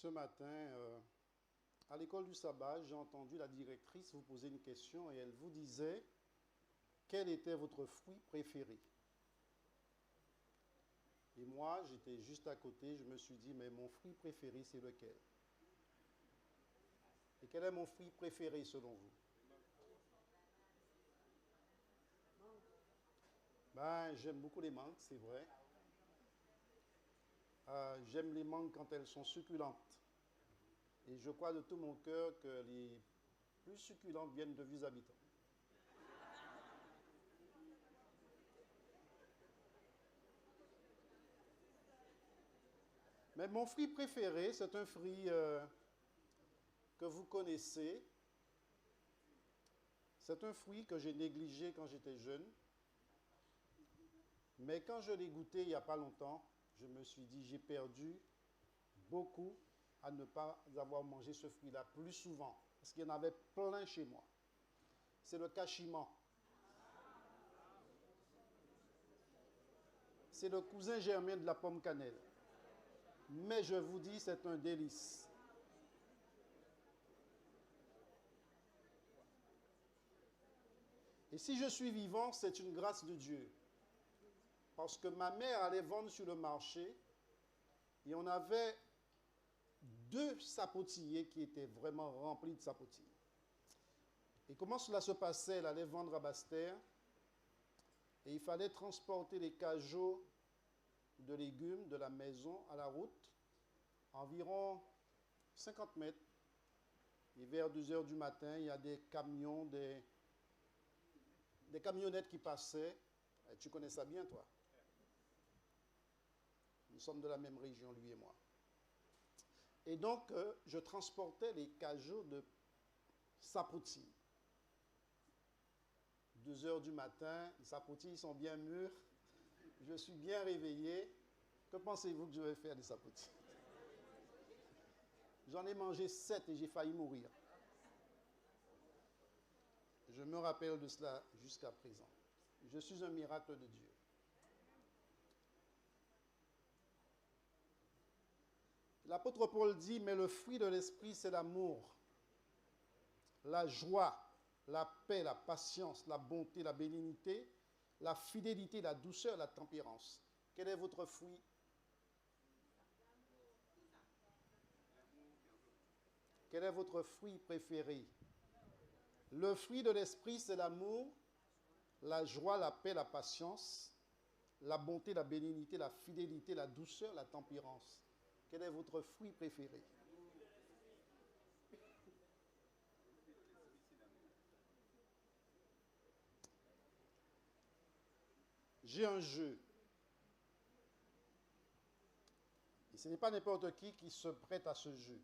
ce matin, à l'école du sabbat, j'ai entendu la directrice vous poser une question et elle vous disait quel était votre fruit préféré. Et moi, j'étais juste à côté, je me suis dit, mais mon fruit préféré, c'est lequel? Et quel est mon fruit préféré selon vous? Ben, j'aime beaucoup les mangues, c'est vrai. J'aime les mangues quand elles sont succulentes. Et je crois de tout mon cœur que les plus succulentes viennent de Vieux-Habitants. Mais mon fruit préféré, c'est un fruit que vous connaissez. C'est un fruit que j'ai négligé quand j'étais jeune. Mais quand je l'ai goûté il n'y a pas longtemps, je me suis dit, j'ai perdu beaucoup à ne pas avoir mangé ce fruit-là plus souvent. Parce qu'il y en avait plein chez moi. C'est le cachimant. C'est le cousin germain de la pomme cannelle. Mais je vous dis, c'est un délice. Et si je suis vivant, c'est une grâce de Dieu. Parce que ma mère allait vendre sur le marché et on avait 2 sapotilliers qui étaient vraiment remplis de sapotilles. Et comment cela se passait? Elle allait vendre à Basse-Terre et il fallait transporter les cajots de légumes de la maison à la route, environ 50 mètres. Et vers 2 heures du matin, il y a des camions, des camionnettes qui passaient. Et tu connais ça bien, toi? Nous sommes de la même région, lui et moi. Et donc, je transportais les cajots de sapotilles. 2 heures du matin, les sapotilles sont bien mûres. Je suis bien réveillé. Que pensez-vous que je vais faire des sapotilles? J'en ai mangé 7 et j'ai failli mourir. Je me rappelle de cela jusqu'à présent. Je suis un miracle de Dieu. L'apôtre Paul dit, mais le fruit de l'esprit, c'est l'amour, la joie, la paix, la patience, la bonté, la bénignité, la fidélité, la douceur, la tempérance. Quel est votre fruit? Quel est votre fruit préféré? Le fruit de l'esprit, c'est l'amour, la joie, la paix, la patience, la bonté, la bénignité, la fidélité, la douceur, la tempérance. Quel est votre fruit préféré? J'ai un jeu. Et ce n'est pas n'importe qui se prête à ce jeu.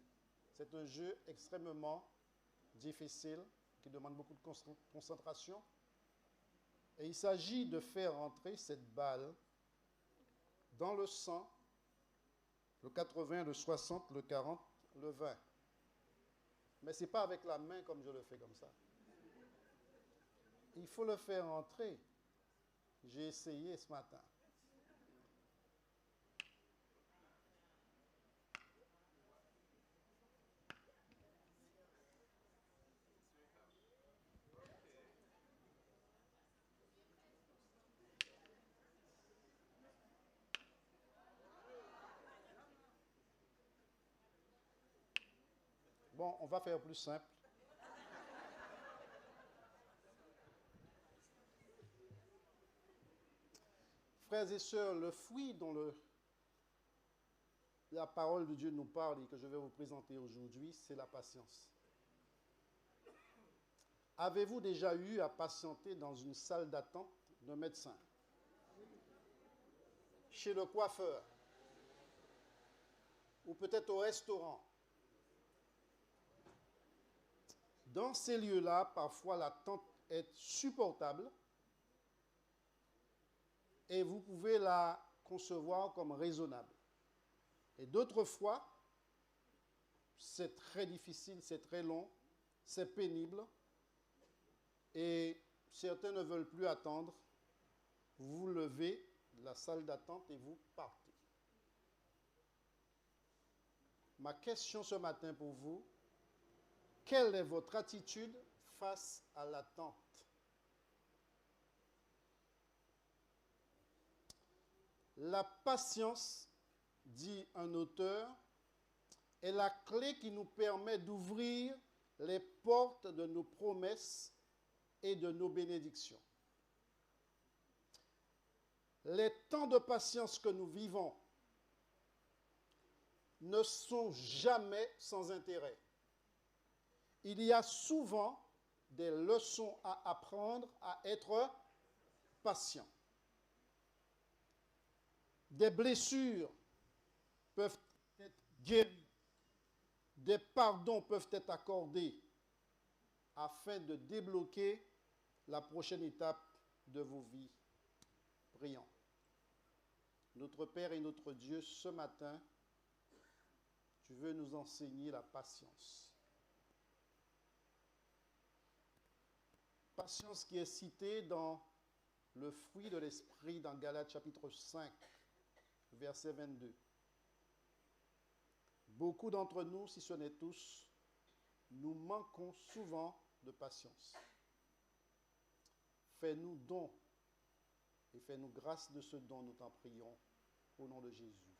C'est un jeu extrêmement difficile, qui demande beaucoup de concentration. Et il s'agit de faire entrer cette balle dans le 100, le 80, le 60, le 40, le 20. Mais ce n'est pas avec la main comme je le fais comme ça. Il faut le faire entrer. J'ai essayé ce matin. Bon, on va faire plus simple. Frères et sœurs, le fruit dont la parole de Dieu nous parle et que je vais vous présenter aujourd'hui, c'est la patience. Avez-vous déjà eu à patienter dans une salle d'attente d'un médecin? Chez le coiffeur? Ou peut-être au restaurant? Dans ces lieux-là, parfois l'attente est supportable et vous pouvez la concevoir comme raisonnable. Et d'autres fois, c'est très difficile, c'est très long, c'est pénible et certains ne veulent plus attendre. Vous vous levez de la salle d'attente et vous partez. Ma question ce matin pour vous, quelle est votre attitude face à l'attente? La patience, dit un auteur, est la clé qui nous permet d'ouvrir les portes de nos promesses et de nos bénédictions. Les temps de patience que nous vivons ne sont jamais sans intérêt. Il y a souvent des leçons à apprendre à être patient. Des blessures peuvent être guéries. Des pardons peuvent être accordés afin de débloquer la prochaine étape de vos vies. Prions. Notre Père et notre Dieu, ce matin, tu veux nous enseigner la patience. Patience qui est citée dans le fruit de l'esprit dans Galates chapitre 5, verset 22. Beaucoup d'entre nous, si ce n'est tous, nous manquons souvent de patience. Fais-nous don et fais-nous grâce de ce don, nous t'en prions, au nom de Jésus.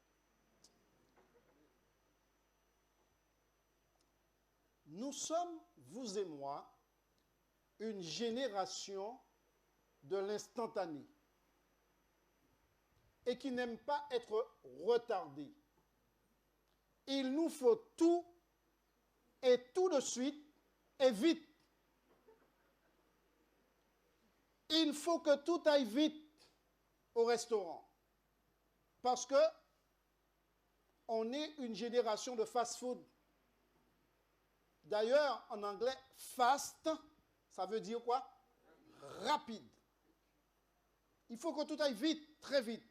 Nous sommes, vous et moi, une génération de l'instantané et qui n'aime pas être retardé. Il nous faut tout et tout de suite et vite. Il faut que tout aille vite au restaurant parce que on est une génération de fast-food. D'ailleurs, en anglais, fast, ça veut dire quoi? Rapide. Il faut que tout aille vite, très vite.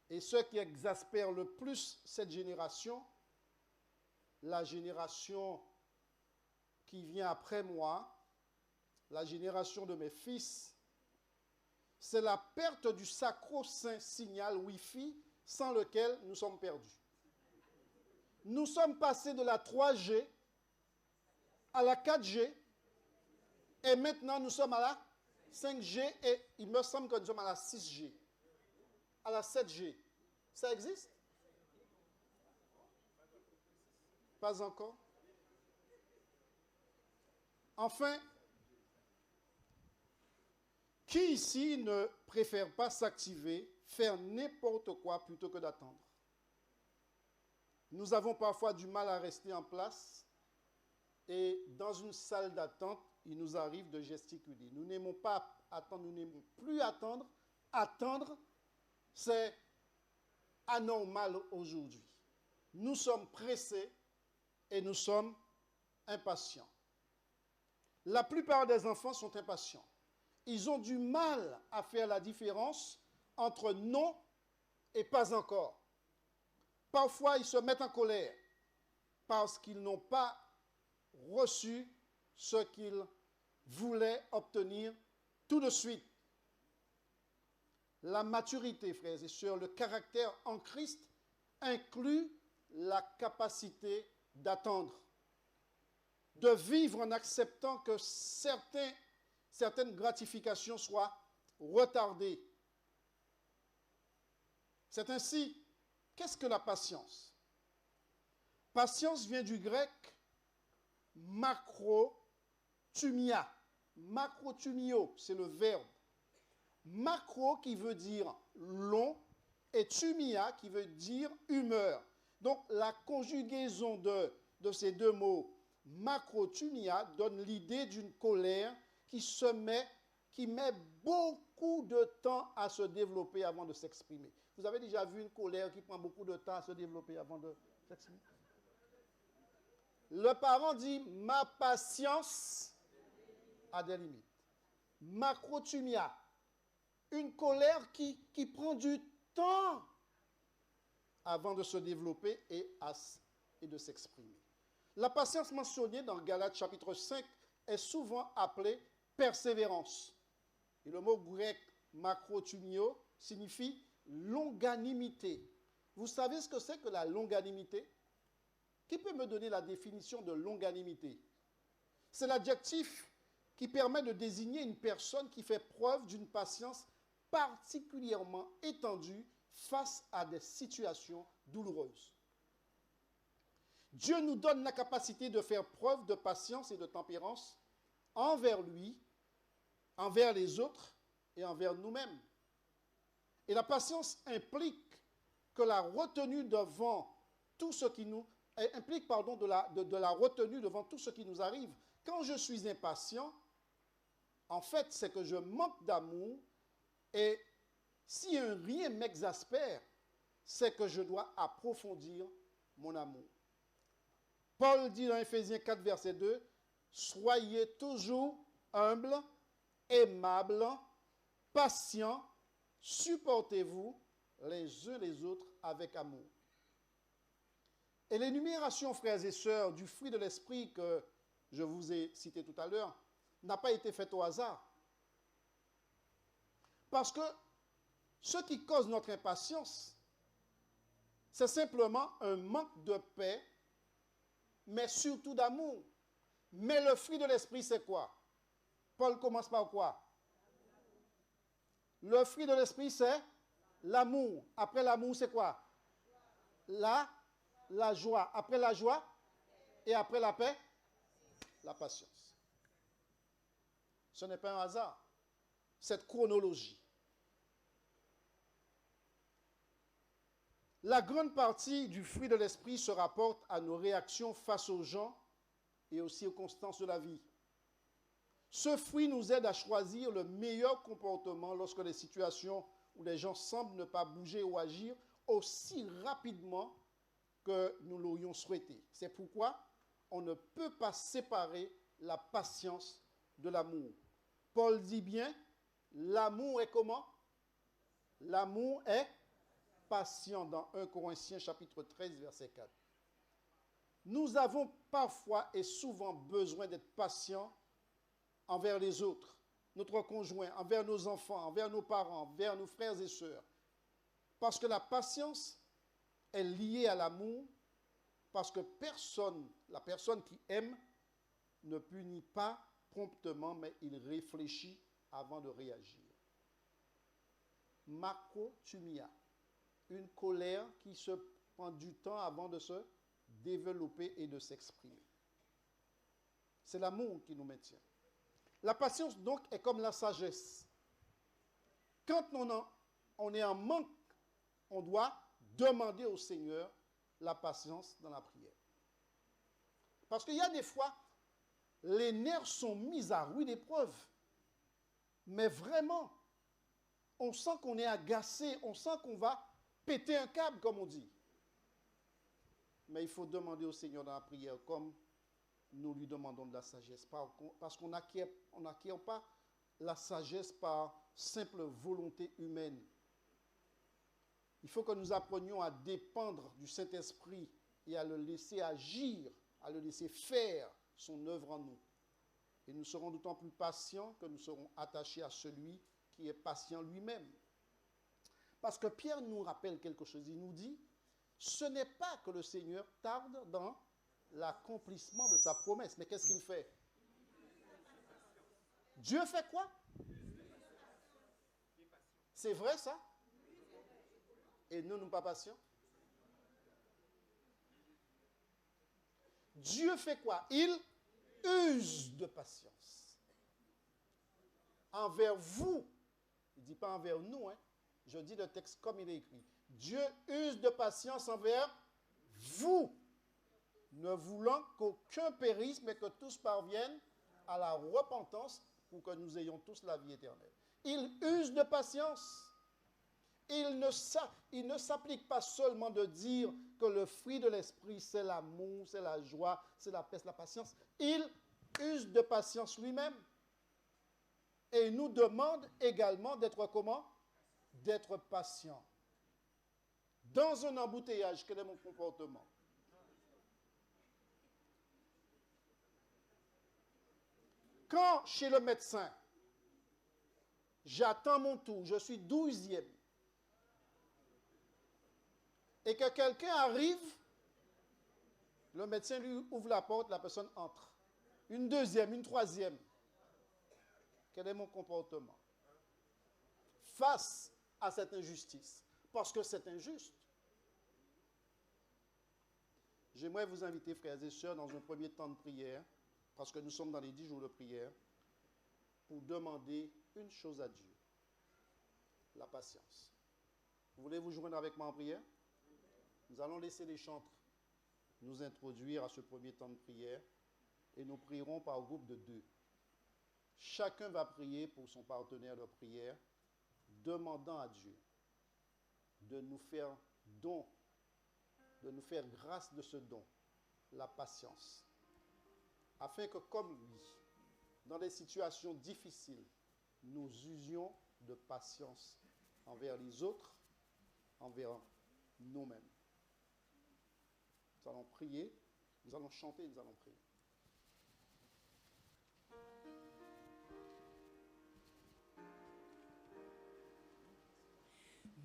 Et ce qui exaspère le plus cette génération, la génération qui vient après moi, la génération de mes fils, c'est la perte du sacro-saint signal Wi-Fi sans lequel nous sommes perdus. Nous sommes passés de la 3G à la 4G et maintenant nous sommes à la 5G et il me semble que nous sommes à la 6G, à la 7G. Ça existe? Pas encore? Enfin, qui ici ne préfère pas s'activer, faire n'importe quoi plutôt que d'attendre? Nous avons parfois du mal à rester en place et dans une salle d'attente, il nous arrive de gesticuler. Nous n'aimons pas attendre, nous n'aimons plus attendre. Attendre, c'est anormal aujourd'hui. Nous sommes pressés et nous sommes impatients. La plupart des enfants sont impatients. Ils ont du mal à faire la différence entre non et pas encore. Parfois, ils se mettent en colère parce qu'ils n'ont pas reçu ce qu'ils voulaient obtenir tout de suite. La maturité, frères et sœurs, le caractère en Christ inclut la capacité d'attendre, de vivre en acceptant que certaines gratifications soient retardées. C'est ainsi. Qu'est-ce que la patience? Patience vient du grec macrothumia. Macrothumio, c'est le verbe. Macro qui veut dire long et thumia qui veut dire humeur. Donc la conjugaison de ces deux mots, macrothumia, donne l'idée d'une colère qui met beaucoup de temps à se développer avant de s'exprimer. Vous avez déjà vu une colère qui prend beaucoup de temps à se développer avant de s'exprimer? Le parent dit, ma patience a des limites. Macrothumia, une colère qui prend du temps avant de se développer et de s'exprimer. La patience mentionnée dans Galates chapitre 5 est souvent appelée persévérance. Et le mot grec macrothumio signifie longanimité. Vous savez ce que c'est que la longanimité? Qui peut me donner la définition de longanimité? C'est l'adjectif qui permet de désigner une personne qui fait preuve d'une patience particulièrement étendue face à des situations douloureuses. Dieu nous donne la capacité de faire preuve de patience et de tempérance envers lui, envers les autres et envers nous-mêmes. Et la patience implique que la retenue devant tout ce qui nous implique de la retenue devant tout ce qui nous arrive. Quand je suis impatient, en fait, c'est que je manque d'amour et si un rien m'exaspère, c'est que je dois approfondir mon amour. Paul dit dans Éphésiens 4, verset 2, « Soyez toujours humbles, aimables, patients, supportez-vous les uns les autres avec amour. » Et l'énumération, frères et sœurs, du fruit de l'esprit que je vous ai cité tout à l'heure, n'a pas été faite au hasard. Parce que ce qui cause notre impatience, c'est simplement un manque de paix, mais surtout d'amour. Mais le fruit de l'esprit, c'est quoi? Paul commence par quoi? Le fruit de l'esprit, c'est l'amour. Après l'amour, c'est quoi? La joie. Après la joie, et après la paix, la patience. Ce n'est pas un hasard. Cette chronologie. La grande partie du fruit de l'esprit se rapporte à nos réactions face aux gens et aux circonstances de la vie. Ce fruit nous aide à choisir le meilleur comportement lorsque les situations où les gens semblent ne pas bouger ou agir aussi rapidement que nous l'aurions souhaité. C'est pourquoi on ne peut pas séparer la patience de l'amour. Paul dit bien, l'amour est comment? L'amour est patient dans 1 Corinthiens chapitre 13, verset 4. Nous avons parfois et souvent besoin d'être patients envers les autres, notre conjoint, envers nos enfants, envers nos parents, envers nos frères et sœurs. Parce que la patience est liée à l'amour, parce que la personne qui aime, ne punit pas promptement, mais il réfléchit avant de réagir. Makotumia, une colère qui se prend du temps avant de se développer et de s'exprimer. C'est l'amour qui nous maintient. La patience, donc, est comme la sagesse. Quand on est en manque, on doit demander au Seigneur la patience dans la prière. Parce qu'il y a des fois, les nerfs sont mis à rude épreuve. Mais vraiment, on sent qu'on est agacé, on sent qu'on va péter un câble, comme on dit. Mais il faut demander au Seigneur dans la prière, comme nous lui demandons de la sagesse. Parce qu'on n'acquiert pas la sagesse par simple volonté humaine. Il faut que nous apprenions à dépendre du Saint-Esprit et à le laisser agir, à le laisser faire son œuvre en nous. Et nous serons d'autant plus patients que nous serons attachés à celui qui est patient lui-même. Parce que Pierre nous rappelle quelque chose. Il nous dit, ce n'est pas que le Seigneur tarde dans l'accomplissement de sa promesse. Mais qu'est-ce qu'il fait? Dieu fait quoi? C'est vrai ça? Et nous, nous pas patients? Dieu fait quoi? Il use de patience. Envers vous. Il ne dit pas envers nous. Je dis le texte comme il est écrit. Dieu use de patience envers vous, ne voulant qu'aucun périsse, mais que tous parviennent à la repentance pour que nous ayons tous la vie éternelle. Il use de patience. Il ne s'applique pas seulement de dire que le fruit de l'esprit, c'est l'amour, c'est la joie, c'est la paix, c'est la patience. Il use de patience lui-même. Et il nous demande également d'être comment? D'être patient. Dans un embouteillage, quel est mon comportement? Quand chez le médecin, j'attends mon tour, je suis 12e, et que quelqu'un arrive Le médecin lui ouvre la porte, la personne entre. Une deuxième, une troisième. Quel est mon comportement face à cette injustice? Parce que c'est injuste. J'aimerais vous inviter, frères et sœurs, dans un premier temps de prière, parce que nous sommes dans les 10 jours de prière, pour demander une chose à Dieu, la patience. Vous voulez vous joindre avec moi en prière? Nous allons laisser les chantres nous introduire à ce premier temps de prière et nous prierons par groupe de 2. Chacun va prier pour son partenaire de prière, demandant à Dieu de nous faire don, de nous faire grâce de ce don, la patience, afin que comme lui, dans des situations difficiles, nous usions de patience envers les autres, envers nous-mêmes. Nous allons prier, nous allons chanter, nous allons prier.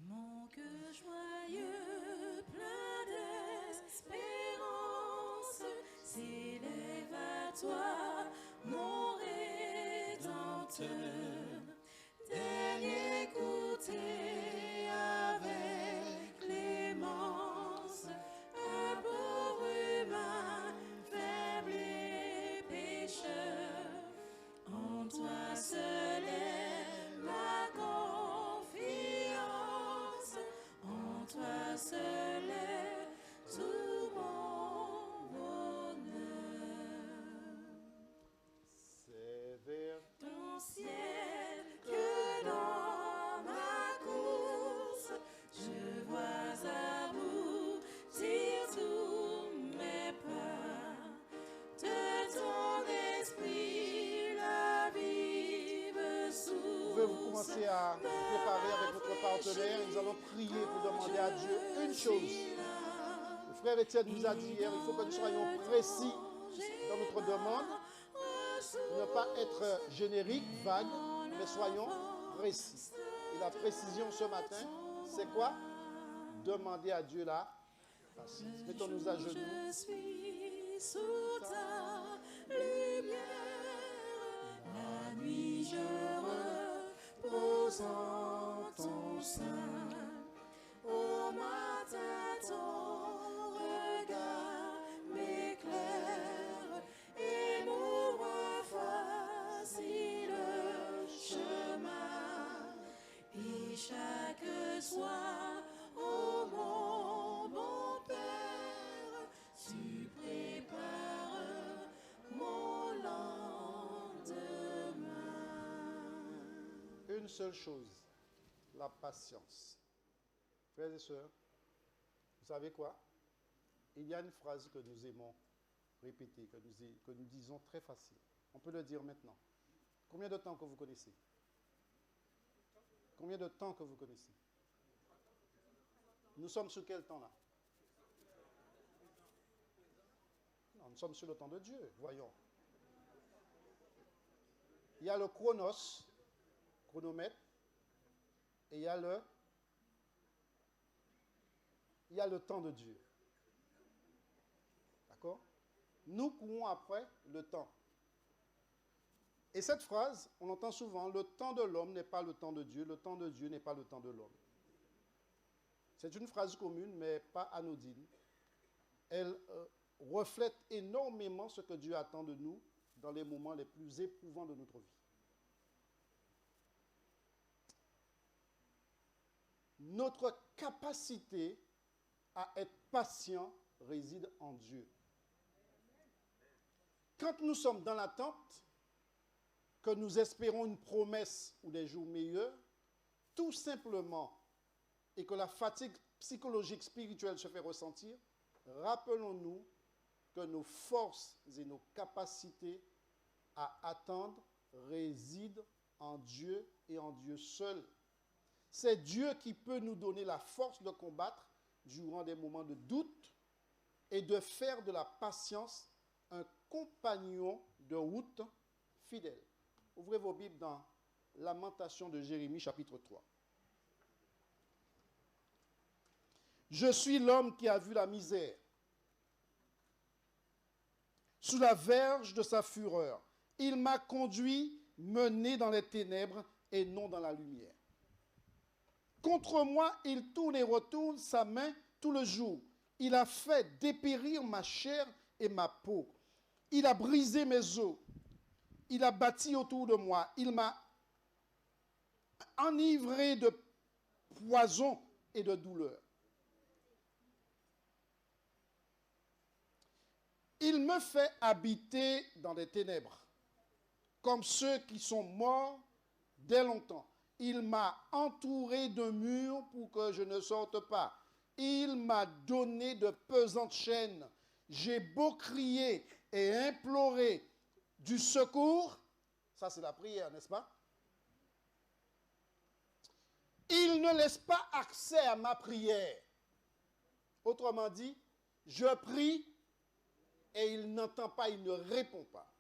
Mon cœur joyeux, plein d'espérance, s'élève à toi, mon Rédempteur. Daigne écouter avec clémence un pauvre humain, faible et pécheur. En toi seul est ma confiance, en toi seul est tout mon bonheur. C'est vers Ton ciel que dans ma course je vois aboutir tous mes pas. De ton esprit la vive source. Vous pouvez vous commencer à vous préparer avec votre partenaire et nous allons prier pour demander à Dieu une chose. Le frère Étienne nous a dit hier, il faut que nous soyons précis dans notre demande, ne pas être générique, vague, mais soyons précis. Et la précision ce matin, c'est quoi? Demander à Dieu la patience. Mettons-nous à genoux. Je suis sous ta lumière, la nuit je repose en ton sein. Au matin ton regard m'éclaire et m'ouvre facile chemin. Et chaque soir, ô mon bon Père, tu prépares mon lendemain. Une seule chose, la patience. Frères et sœurs, vous savez quoi? Il y a une phrase que nous aimons répéter, que nous disons très facile. On peut le dire maintenant. Combien de temps que vous connaissez? Combien de temps que vous connaissez? Nous sommes sur quel temps là? Non, nous sommes sur le temps de Dieu, voyons. Il y a le chronomètre, et il y a le temps de Dieu. D'accord? Nous courons après le temps. Et cette phrase, on entend souvent, le temps de l'homme n'est pas le temps de Dieu, le temps de Dieu n'est pas le temps de l'homme. C'est une phrase commune, mais pas anodine. Elle reflète énormément ce que Dieu attend de nous dans les moments les plus éprouvants de notre vie. Notre capacité à être patient réside en Dieu. Quand nous sommes dans l'attente, que nous espérons une promesse ou des jours meilleurs, tout simplement, et que la fatigue psychologique, spirituelle se fait ressentir, rappelons-nous que nos forces et nos capacités à attendre résident en Dieu et en Dieu seul. C'est Dieu qui peut nous donner la force de combattre durant des moments de doute et de faire de la patience un compagnon de route fidèle. Ouvrez vos Bibles dans Lamentation de Jérémie, chapitre 3. Je suis l'homme qui a vu la misère. sous la verge de sa fureur. Il m'a conduit, mené dans les ténèbres et non dans la lumière. Contre moi, il tourne et retourne sa main tout le jour. Il a fait dépérir ma chair et ma peau. Il a brisé mes os. Il a bâti autour de moi. Il m'a enivré de poison et de douleur. Il me fait habiter dans les ténèbres, comme ceux qui sont morts dès longtemps. Il m'a entouré de murs pour que je ne sorte pas. Il m'a donné de pesantes chaînes. J'ai beau crier et implorer du secours. Ça, c'est la prière, n'est-ce pas? Il ne laisse pas accès à ma prière. Autrement dit, je prie et il n'entend pas, il ne répond pas.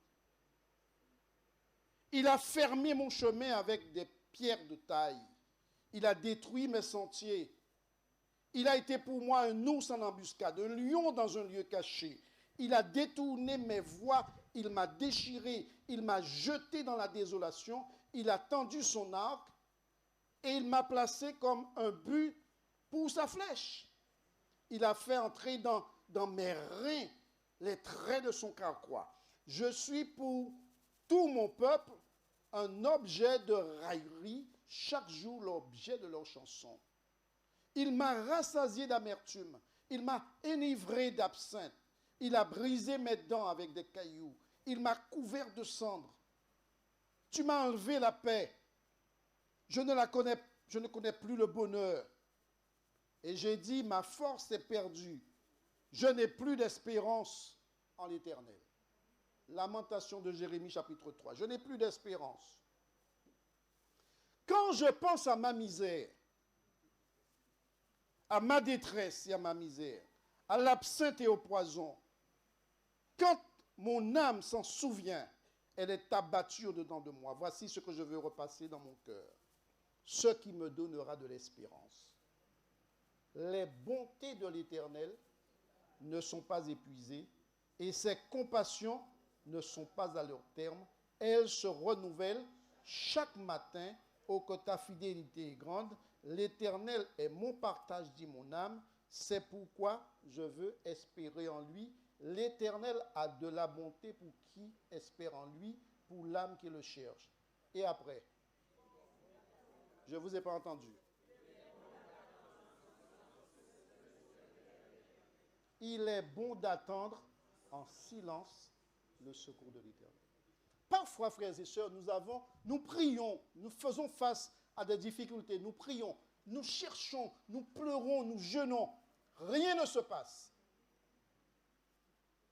Il a fermé mon chemin avec des pierres de taille. Il a détruit mes sentiers. Il a été pour moi un ours en embuscade, un lion dans un lieu caché. Il a détourné mes voies, il m'a déchiré, il m'a jeté dans la désolation, il a tendu son arc et il m'a placé comme un but pour sa flèche. Il a fait entrer dans mes reins les traits de son carquois. Je suis pour tout mon peuple un objet de raillerie, chaque jour l'objet de leur chanson. Il m'a rassasié d'amertume, il m'a enivré d'absinthe, il a brisé mes dents avec des cailloux, il m'a couvert de cendres. Tu m'as enlevé la paix, je ne connais plus le bonheur. Et j'ai dit, ma force est perdue, je n'ai plus d'espérance en l'Éternel. Lamentation de Jérémie chapitre 3. Je n'ai plus d'espérance. Quand je pense à ma misère, à ma détresse et à ma misère, à l'absinthe et au poison, quand mon âme s'en souvient, elle est abattue au-dedans de moi. Voici ce que je veux repasser dans mon cœur. Ce qui me donnera de l'espérance. Les bontés de l'Éternel ne sont pas épuisées et ses compassions ne sont pas à leur terme. Elles se renouvellent chaque matin. Oh, que ta fidélité est grande. L'Éternel est mon partage, dit mon âme. C'est pourquoi je veux espérer en lui. L'Éternel a de la bonté pour qui espère en lui, pour l'âme qui le cherche. Et après, je ne vous ai pas entendu. Il est bon d'attendre en silence le secours de l'Éternel. Parfois, frères et sœurs, nous prions, nous faisons face à des difficultés, nous prions, nous cherchons, nous pleurons, nous jeûnons. Rien ne se passe.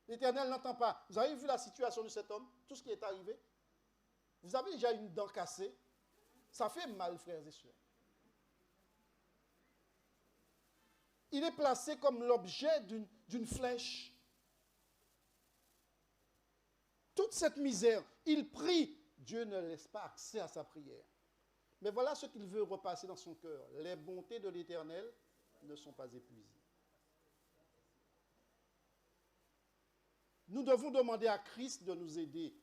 L'Éternel n'entend pas. Vous avez vu la situation de cet homme, tout ce qui est arrivé? Vous avez déjà une dent cassée? Ça fait mal, frères et sœurs. Il est placé comme l'objet d'une flèche. Toute cette misère, il prie. Dieu ne laisse pas accès à sa prière. Mais voilà ce qu'il veut repasser dans son cœur. Les bontés de l'Éternel ne sont pas épuisées. Nous devons demander à Christ de nous aider,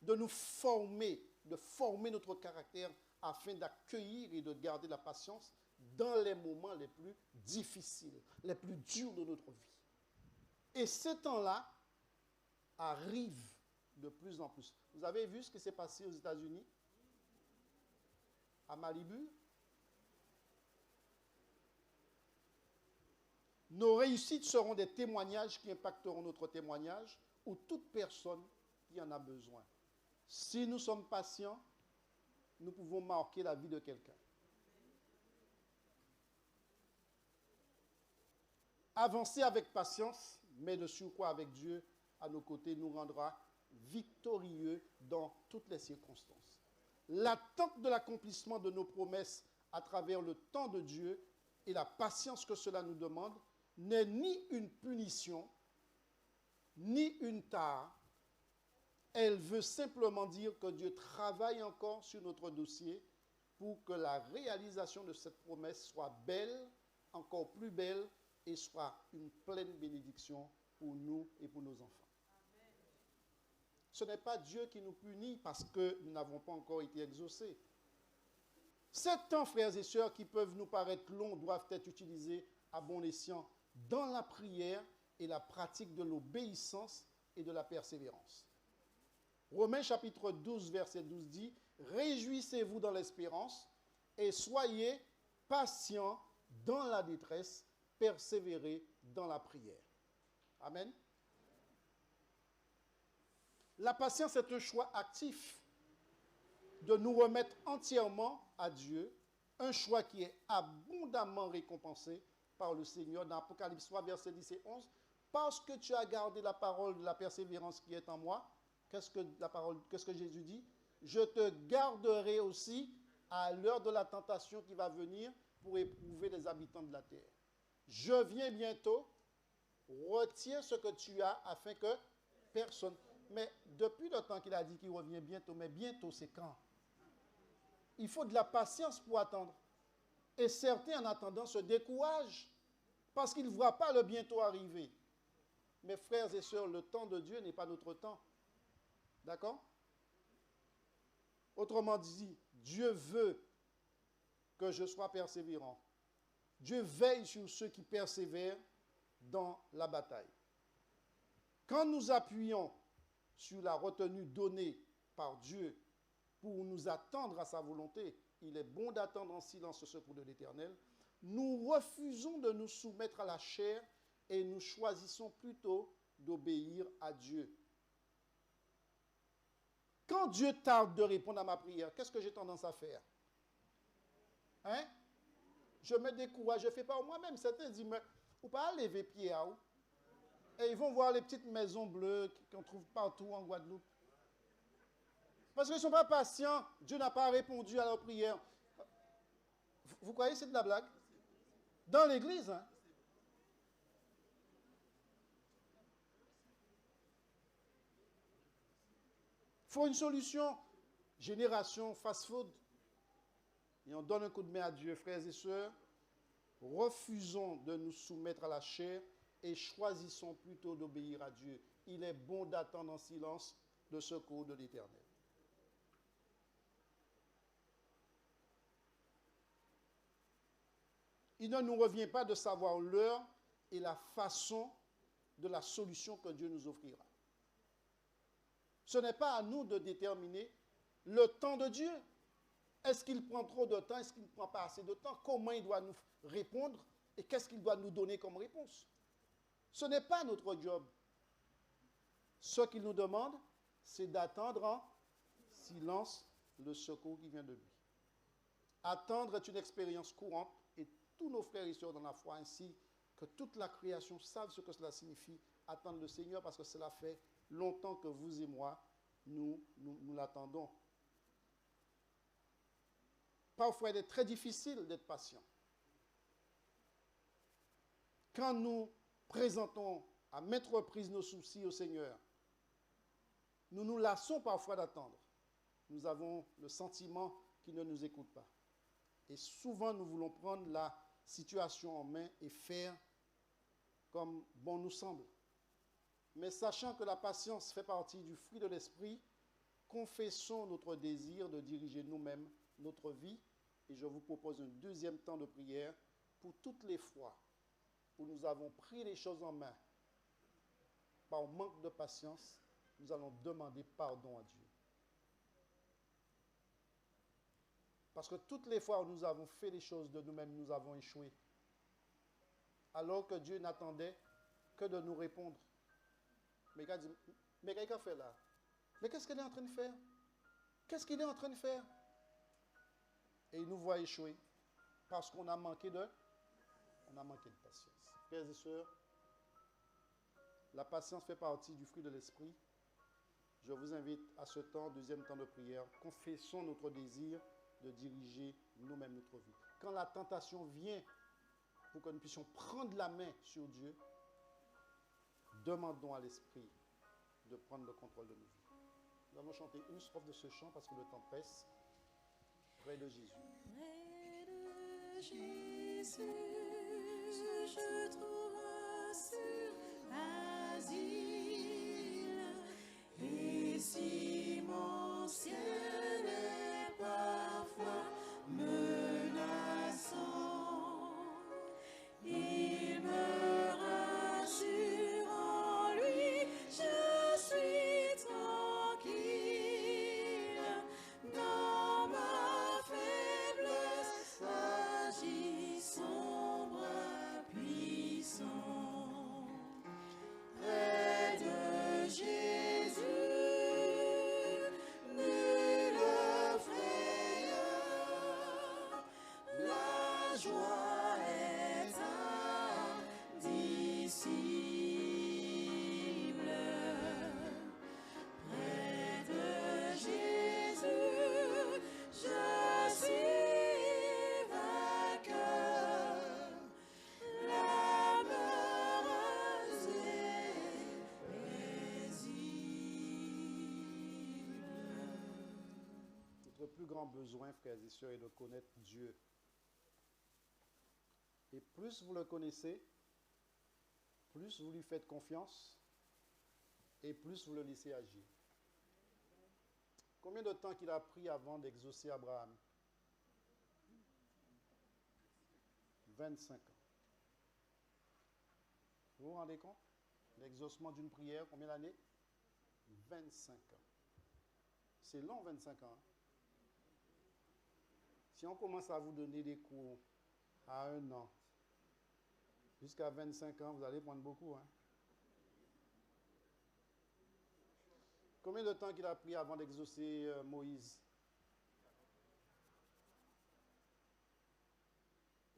de nous former, de former notre caractère afin d'accueillir et de garder la patience dans les moments les plus difficiles, les plus durs de notre vie. Et ces temps-là arrivent de plus en plus. Vous avez vu ce qui s'est passé aux États-Unis? À Malibu? Nos réussites seront des témoignages qui impacteront notre témoignage ou toute personne qui en a besoin. Si nous sommes patients, nous pouvons marquer la vie de quelqu'un. Avancer avec patience, mais de surcroît avec Dieu à nos côtés, nous rendra victorieux dans toutes les circonstances. L'attente de l'accomplissement de nos promesses à travers le temps de Dieu et la patience que cela nous demande n'est ni une punition, ni une tare. Elle veut simplement dire que Dieu travaille encore sur notre dossier pour que la réalisation de cette promesse soit belle, encore plus belle, et soit une pleine bénédiction pour nous et pour nos enfants. Ce n'est pas Dieu qui nous punit parce que nous n'avons pas encore été exaucés. Ces temps, frères et sœurs, qui peuvent nous paraître longs, doivent être utilisés à bon escient dans la prière et la pratique de l'obéissance et de la persévérance. Romains chapitre 12, verset 12 dit « Réjouissez-vous dans l'espérance et soyez patients dans la détresse, persévérez dans la prière. » Amen. La patience est un choix actif de nous remettre entièrement à Dieu, un choix qui est abondamment récompensé par le Seigneur dans Apocalypse 3, versets 10 et 11. Parce que tu as gardé la parole de la persévérance qui est en moi, qu'est-ce que Jésus dit? Je te garderai aussi à l'heure de la tentation qui va venir pour éprouver les habitants de la terre. Je viens bientôt, retiens ce que tu as afin que personne... Mais depuis le temps qu'il a dit qu'il revient bientôt, mais bientôt c'est quand? Il faut de la patience pour attendre. Et certains en attendant se découragent parce qu'ils ne voient pas le bientôt arriver. Mes frères et sœurs, le temps de Dieu n'est pas notre temps. D'accord? Autrement dit, Dieu veut que je sois persévérant. Dieu veille sur ceux qui persévèrent dans la bataille. Quand nous appuyons sur la retenue donnée par Dieu pour nous attendre à sa volonté, il est bon d'attendre en silence ce secours de l'Éternel, nous refusons de nous soumettre à la chair et nous choisissons plutôt d'obéir à Dieu. Quand Dieu tarde de répondre à ma prière, qu'est-ce que j'ai tendance à faire? Hein? Je me décourage, je ne fais pas moi-même. Certains disent, mais ou pas lever pied à où? Et ils vont voir les petites maisons bleues qu'on trouve partout en Guadeloupe. Parce qu'ils ne sont pas patients. Dieu n'a pas répondu à leur prière. Vous croyez que c'est de la blague? Dans l'église, hein? Il faut une solution. Génération fast-food. Et on donne un coup de main à Dieu, frères et sœurs. Refusons de nous soumettre à la chair et choisissons plutôt d'obéir à Dieu. Il est bon d'attendre en silence le secours de l'Éternel. Il ne nous revient pas de savoir l'heure et la façon de la solution que Dieu nous offrira. Ce n'est pas à nous de déterminer le temps de Dieu. Est-ce qu'il prend trop de temps? Est-ce qu'il ne prend pas assez de temps? Comment il doit nous répondre? Et qu'est-ce qu'il doit nous donner comme réponse? Ce n'est pas notre job. Ce qu'il nous demande, c'est d'attendre en silence le secours qui vient de lui. Attendre est une expérience courante et tous nos frères et sœurs dans la foi ainsi que toute la création savent ce que cela signifie, attendre le Seigneur parce que cela fait longtemps que vous et moi, nous l'attendons. Parfois, il est très difficile d'être patient. Quand nous présentons à maintes reprises nos soucis au Seigneur, nous nous lassons parfois d'attendre. Nous avons le sentiment qu'il ne nous écoute pas. Et souvent, nous voulons prendre la situation en main et faire comme bon nous semble. Mais sachant que la patience fait partie du fruit de l'esprit, confessons notre désir de diriger nous-mêmes notre vie. Et je vous propose un deuxième temps de prière pour toutes les fois où nous avons pris les choses en main par manque de patience, nous allons demander pardon à Dieu. Parce que toutes les fois où nous avons fait les choses de nous-mêmes, nous avons échoué. Alors que Dieu n'attendait que de nous répondre. Mais quelqu'un dit, mais quelqu'un fait là. Mais qu'est-ce qu'il est en train de faire? Qu'est-ce qu'il est en train de faire? Et il nous voit échouer parce qu'on a manqué de patience. Frères et sœurs, la patience fait partie du fruit de l'esprit. Je vous invite à ce temps, deuxième temps de prière. Confessons notre désir de diriger nous-mêmes notre vie. Quand la tentation vient pour que nous puissions prendre la main sur Dieu, demandons à l'Esprit de prendre le contrôle de nos vies. Nous allons chanter une strophe de ce chant parce que le temps presse. Près de Jésus. Près de Jésus, je trouve un sûr asile et joie est indicible. Près de Jésus, je suis vainqueur. L'âme heureuse et paisible. Notre plus grand besoin, frères et sœurs, est de connaître Dieu. Et plus vous le connaissez, plus vous lui faites confiance et plus vous le laissez agir. Combien de temps qu'il a pris avant d'exaucer Abraham? 25 ans. Vous vous rendez compte? L'exaucement d'une prière, combien d'années? 25 ans. C'est long, 25 ans. Hein? Si on commence à vous donner des cours à 1 an, jusqu'à 25 ans, vous allez prendre beaucoup. Hein? Combien de temps qu'il a pris avant d'exaucer Moïse?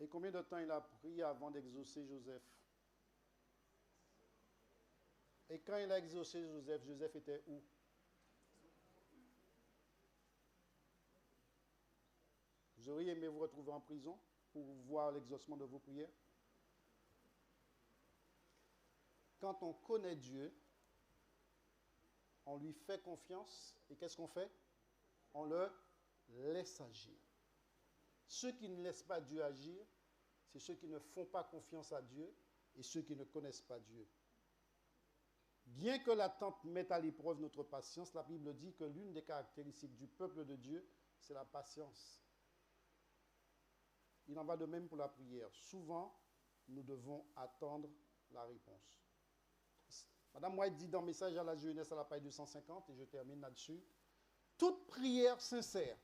Et combien de temps il a pris avant d'exaucer Joseph? Et quand il a exaucé Joseph, Joseph était où? Vous auriez aimé vous retrouver en prison pour voir l'exaucement de vos prières? Quand on connaît Dieu, on lui fait confiance et qu'est-ce qu'on fait? On le laisse agir. Ceux qui ne laissent pas Dieu agir, c'est ceux qui ne font pas confiance à Dieu et ceux qui ne connaissent pas Dieu. Bien que l'attente mette à l'épreuve notre patience, la Bible dit que l'une des caractéristiques du peuple de Dieu, c'est la patience. Il en va de même pour la prière. Souvent, nous devons attendre la réponse. Madame White dit dans Message à la jeunesse à la page 250, et je termine là-dessus, toute prière sincère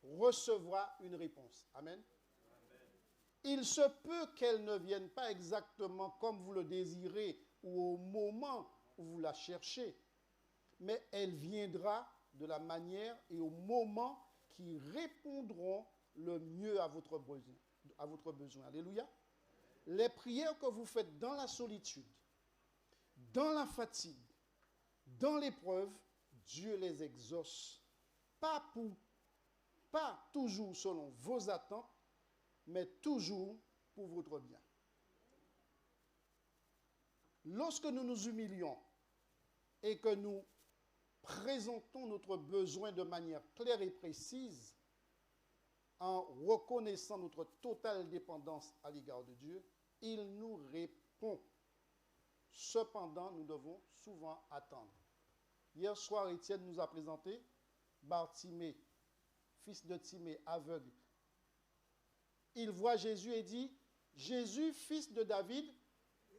recevra une réponse. Amen. Il se peut qu'elle ne vienne pas exactement comme vous le désirez ou au moment où vous la cherchez, mais elle viendra de la manière et au moment qui répondront le mieux à votre besoin. Alléluia. Les prières que vous faites dans la solitude, dans la fatigue, dans l'épreuve, Dieu les exauce. Pas toujours selon vos attentes, mais toujours pour votre bien. Lorsque nous nous humilions et que nous présentons notre besoin de manière claire et précise, en reconnaissant notre totale dépendance à l'égard de Dieu, il nous répond. Cependant, nous devons souvent attendre. Hier soir, Étienne nous a présenté Bartimée, fils de Timée, aveugle. Il voit Jésus et dit, « Jésus, fils de David,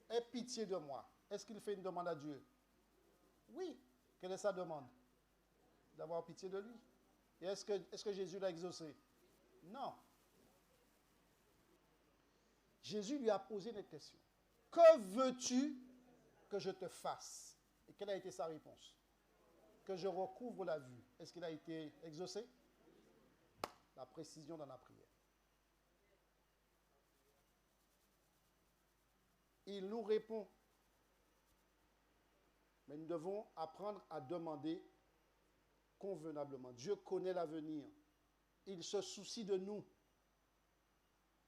aie pitié de moi. » Est-ce qu'il fait une demande à Dieu? Oui. Quelle est sa demande? D'avoir pitié de lui. Et est-ce que Jésus l'a exaucé? Non. Jésus lui a posé une question. Que veux-tu que je te fasse? Et quelle a été sa réponse? Que je recouvre la vue. Est-ce qu'il a été exaucé? La précision dans la prière. Il nous répond. Mais nous devons apprendre à demander convenablement. Dieu connaît l'avenir. Il se soucie de nous.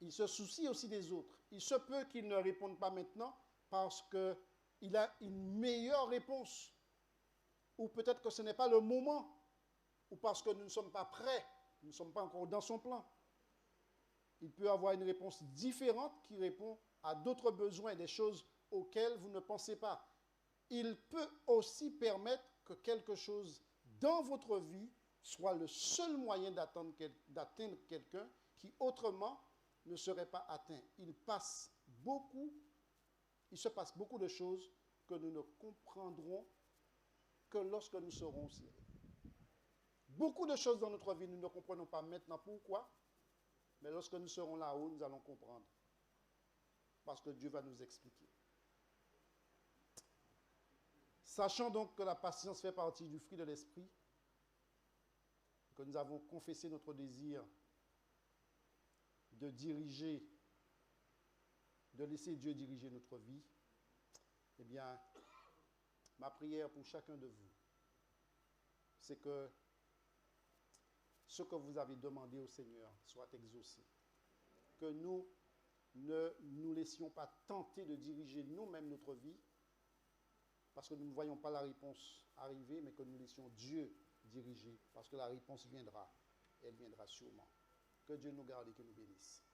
Il se soucie aussi des autres. Il se peut qu'il ne réponde pas maintenant parce qu'il a une meilleure réponse. Ou peut-être que ce n'est pas le moment. Ou parce que nous ne sommes pas prêts. Nous ne sommes pas encore dans son plan. Il peut avoir une réponse différente qui répond à d'autres besoins, des choses auxquelles vous ne pensez pas. Il peut aussi permettre que quelque chose dans votre vie soit le seul moyen d'atteindre quelqu'un qui autrement ne serait pas atteint. Il se passe beaucoup de choses que nous ne comprendrons que lorsque nous serons au ciel. Beaucoup de choses dans notre vie, nous ne comprenons pas maintenant pourquoi, mais lorsque nous serons là-haut, nous allons comprendre. Parce que Dieu va nous expliquer. Sachant donc que la patience fait partie du fruit de l'esprit, que nous avons confessé notre désir de diriger, de laisser Dieu diriger notre vie, eh bien, ma prière pour chacun de vous, c'est que ce que vous avez demandé au Seigneur soit exaucé. Que nous ne nous laissions pas tenter de diriger nous-mêmes notre vie, parce que nous ne voyons pas la réponse arriver, mais que nous laissions Dieu diriger, parce que la réponse viendra. Elle viendra sûrement. Que Dieu nous garde et que nous bénisse.